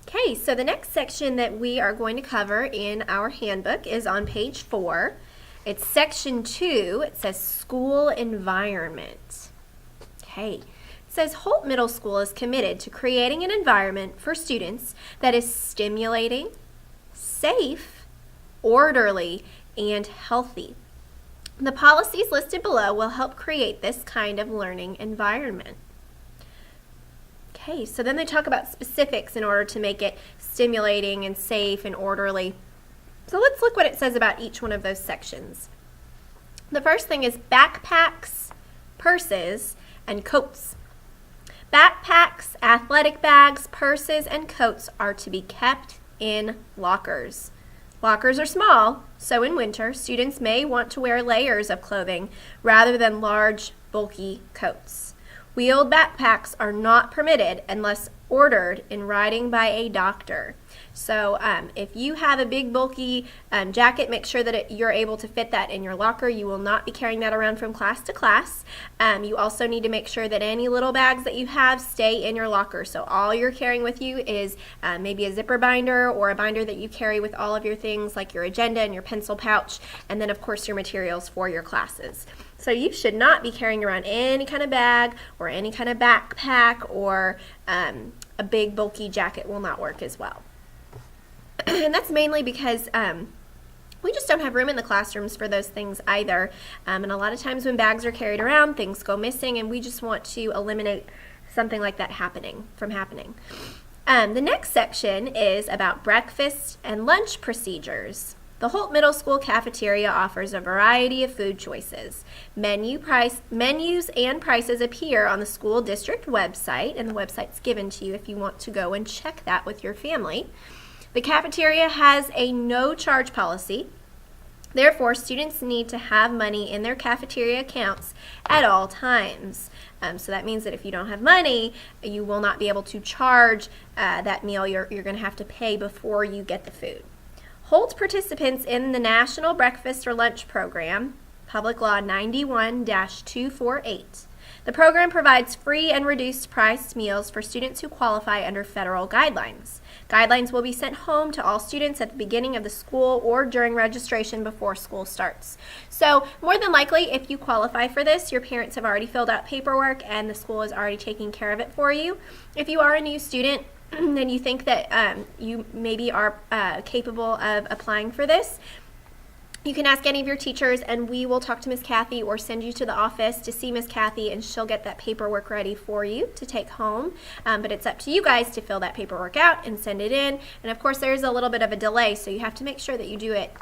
Okay, so the next section that we are going to cover in our handbook is on page 4. It's section 2. It says school environment. Okay, it says Holt Middle School is committed to creating an environment for students that is stimulating, safe, orderly, and healthy. The policies listed below will help create this kind of learning environment. Okay, so then they talk about specifics in order to make it stimulating and safe and orderly. So let's look what it says about each one of those sections. The first thing is backpacks, purses, and coats. Backpacks, athletic bags, purses, and coats are to be kept in lockers. Lockers are small, so in winter, students may want to wear layers of clothing rather than large, bulky coats. Wheeled backpacks are not permitted unless ordered in writing by a doctor. So if you have a big bulky jacket, make sure that you're able to fit that in your locker. You will not be carrying that around from class to class. You also need to make sure that any little bags that you have stay in your locker. So all you're carrying with you is maybe a zipper binder or a binder that you carry with all of your things like your agenda and your pencil pouch, and then of course your materials for your classes. So you should not be carrying around any kind of bag or any kind of backpack, or a big bulky jacket will not work as well. And that's mainly because we just don't have room in the classrooms for those things either. And a lot of times when bags are carried around, things go missing, and we just want to eliminate something like that from happening. The next section is about breakfast and lunch procedures. The Holt Middle School cafeteria offers a variety of food choices. Menus and prices appear on the school district website, and the website's given to you if you want to go and check that with your family. The cafeteria has a no-charge policy. Therefore, students need to have money in their cafeteria accounts at all times. So that means that if you don't have money, you will not be able to charge that meal. You're going to have to pay before you get the food. Holt participants in the National Breakfast or Lunch Program, Public Law 91-248. The program provides free and reduced priced meals for students who qualify under federal guidelines. Guidelines will be sent home to all students at the beginning of the school or during registration before school starts. So more than likely, if you qualify for this, your parents have already filled out paperwork and the school is already taking care of it for you. If you are a new student, then you think that you maybe are capable of applying for this, you can ask any of your teachers, and we will talk to Miss Kathy or send you to the office to see Miss Kathy, and she'll get that paperwork ready for you to take home. But it's up to you guys to fill that paperwork out and send it in. And of course, there's a little bit of a delay, so you have to make sure that you do it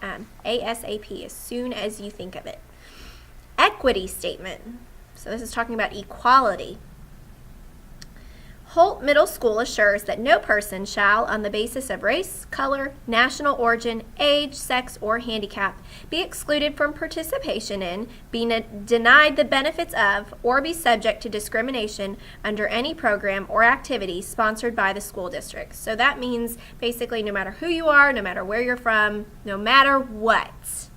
ASAP, as soon as you think of it. Equity statement. So this is talking about equality. Holt Middle School assures that no person shall, on the basis of race, color, national origin, age, sex, or handicap, be excluded from participation in, be denied the benefits of, or be subject to discrimination under any program or activity sponsored by the school district. So that means basically no matter who you are, no matter where you're from, no matter what,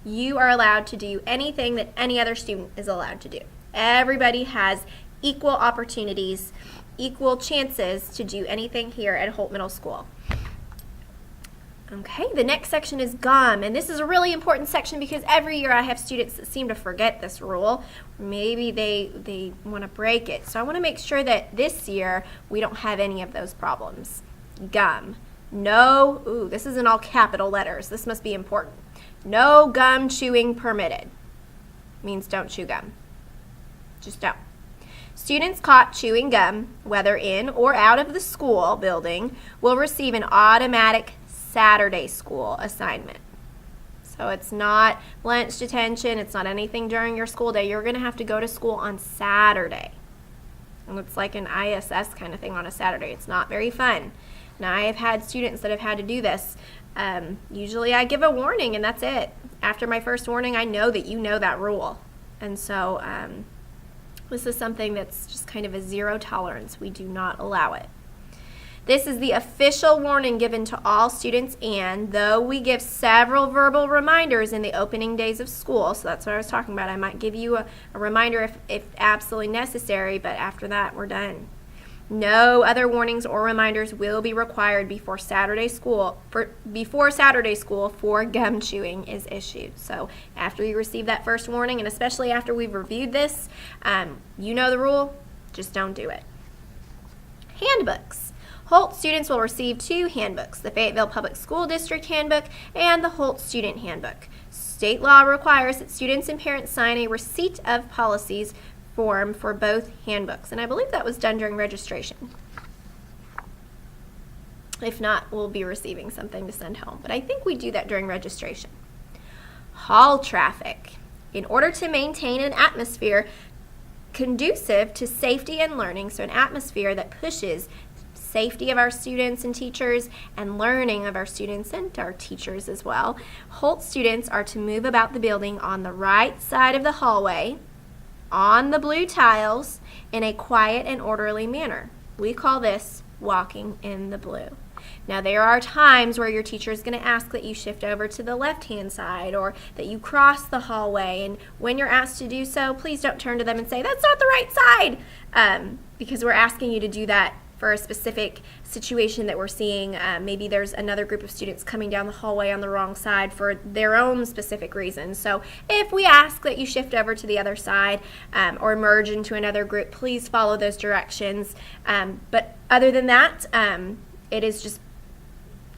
you are allowed to do anything that any other student is allowed to do. Everybody has equal opportunities, equal chances to do anything here at Holt Middle School. Okay, the next section is gum, and this is a really important section because every year I have students that seem to forget this rule. Maybe they want to break it. So I want to make sure that this year we don't have any of those problems. Gum. No, this is in all capital letters. This must be important. No gum chewing permitted. Means don't chew gum. Just don't. Students caught chewing gum, whether in or out of the school building, will receive an automatic Saturday school assignment. So it's not lunch detention, it's not anything during your school day. You're going to have to go to school on Saturday. And it's like an ISS kind of thing on a Saturday. It's not very fun. Now, I have had students that have had to do this. Usually I give a warning and that's it. After my first warning, I know that you know that rule. And so this is something that's just kind of a zero tolerance. We do not allow it. This is the official warning given to all students, and though we give several verbal reminders in the opening days of school, so that's what I was talking about, I might give you a reminder if absolutely necessary, but after that, we're done. No other warnings or reminders will be required before Saturday school for gum chewing is issued. So after you receive that first warning, and especially after we've reviewed this, you know the rule, just don't do it. Handbooks. Holt students will receive 2 handbooks, the Fayetteville Public School District Handbook and the Holt Student Handbook. State law requires that students and parents sign a receipt of policies form for both handbooks, and I believe that was done during registration. If not, we'll be receiving something to send home, but I think we do that during registration. Hall traffic. In order to maintain an atmosphere conducive to safety and learning, so an atmosphere that pushes safety of our students and teachers and learning of our students and our teachers as well, Holt students are to move about the building on the right side of the hallway, on the blue tiles, in a quiet and orderly manner. We call this walking in the blue. Now, there are times where your teacher is going to ask that you shift over to the left-hand side or that you cross the hallway, and when you're asked to do so, please don't turn to them and say, "That's not the right side," because we're asking you to do that for a specific situation that we're seeing. Maybe there's another group of students coming down the hallway on the wrong side for their own specific reasons. So if we ask that you shift over to the other side or merge into another group, please follow those directions. But other than that, it is just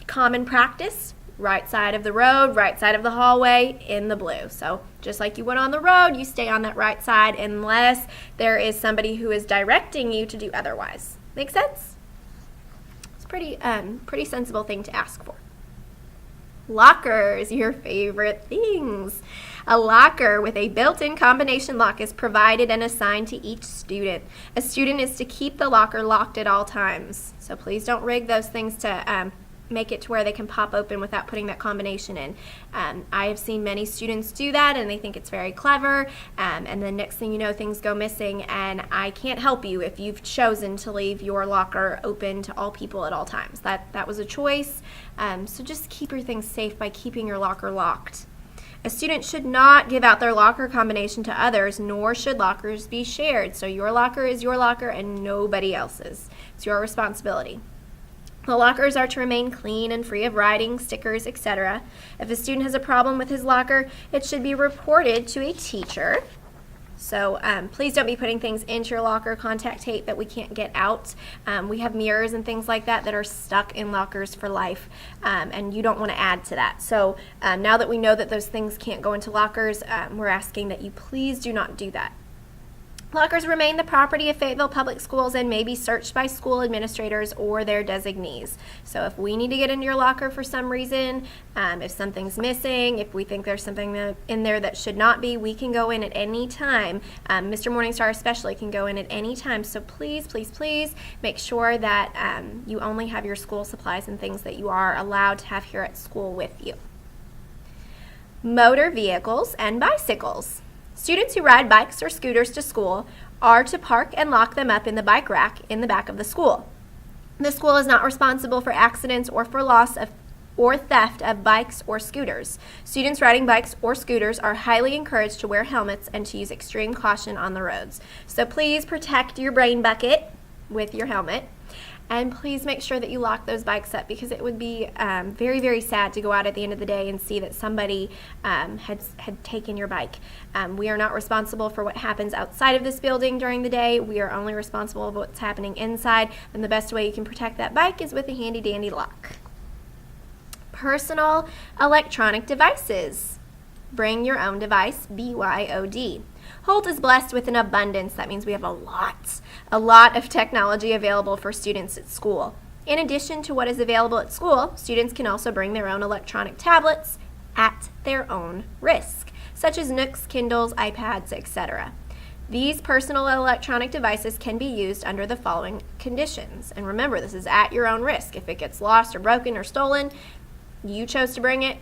common practice. Right side of the road, right side of the hallway, in the blue. So just like you would on the road, you stay on that right side unless there is somebody who is directing you to do otherwise. Make sense? It's pretty sensible thing to ask for. Lockers, your favorite things. A locker with a built-in combination lock is provided and assigned to each student. A student is to keep the locker locked at all times. So please don't rig those things to make it to where they can pop open without putting that combination in. I have seen many students do that and they think it's very clever, and the next thing you know, things go missing, and I can't help you if you've chosen to leave your locker open to all people at all times. That was a choice, so just keep your things safe by keeping your locker locked. A student should not give out their locker combination to others, nor should lockers be shared. So your locker is your locker and nobody else's. It's your responsibility. The lockers are to remain clean and free of writing, stickers, etc. If a student has a problem with his locker, it should be reported to a teacher. So please don't be putting things into your locker, contact tape that we can't get out. We have mirrors and things like that that are stuck in lockers for life, and you don't want to add to that. So now that we know that those things can't go into lockers, we're asking that you please do not do that. Lockers remain the property of Fayetteville Public Schools and may be searched by school administrators or their designees. So if we need to get into your locker for some reason, if something's missing, if we think there's something in there that should not be, we can go in at any time. Mr. Morningstar especially can go in at any time. So please, please, please make sure that you only have your school supplies and things that you are allowed to have here at school with you. Motor vehicles and bicycles. Students who ride bikes or scooters to school are to park and lock them up in the bike rack in the back of the school. The school is not responsible for accidents or for loss of or theft of bikes or scooters. Students riding bikes or scooters are highly encouraged to wear helmets and to use extreme caution on the roads. So please protect your brain bucket with your helmet. And please make sure that you lock those bikes up, because it would be very, very sad to go out at the end of the day and see that somebody had taken your bike. We are not responsible for what happens outside of this building during the day. We are only responsible for what's happening inside, and the best way you can protect that bike is with a handy-dandy lock. Personal electronic devices. Bring your own device, BYOD. Holt is blessed with an abundance. That means we have a lot of technology available for students at school. In addition to what is available at school, students can also bring their own electronic tablets at their own risk, such as Nooks, Kindles, iPads, etc. These personal electronic devices can be used under the following conditions. And remember, this is at your own risk. If it gets lost or broken or stolen, you chose to bring it,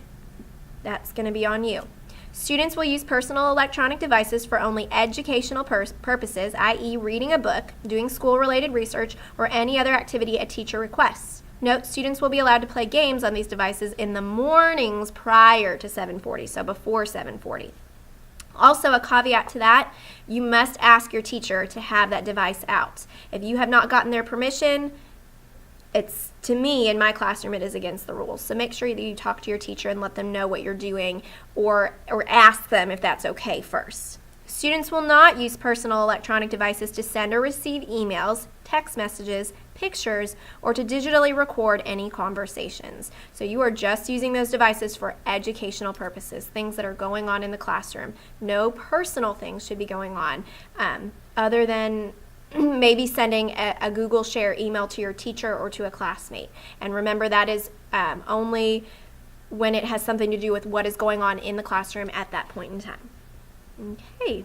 that's going to be on you. Students will use personal electronic devices for only educational purposes, i.e. reading a book, doing school-related research, or any other activity a teacher requests. Note, students will be allowed to play games on these devices in the mornings prior to 7:40, so before 7:40. Also, a caveat to that, you must ask your teacher to have that device out. If you have not gotten their permission, to me, in my classroom, it is against the rules. So make sure that you talk to your teacher and let them know what you're doing, or ask them if that's okay first. Students will not use personal electronic devices to send or receive emails, text messages, pictures, or to digitally record any conversations. So you are just using those devices for educational purposes, things that are going on in the classroom. No personal things should be going on, other than maybe sending a Google Share email to your teacher or to a classmate. And remember, that is only when it has something to do with what is going on in the classroom at that point in time. Okay.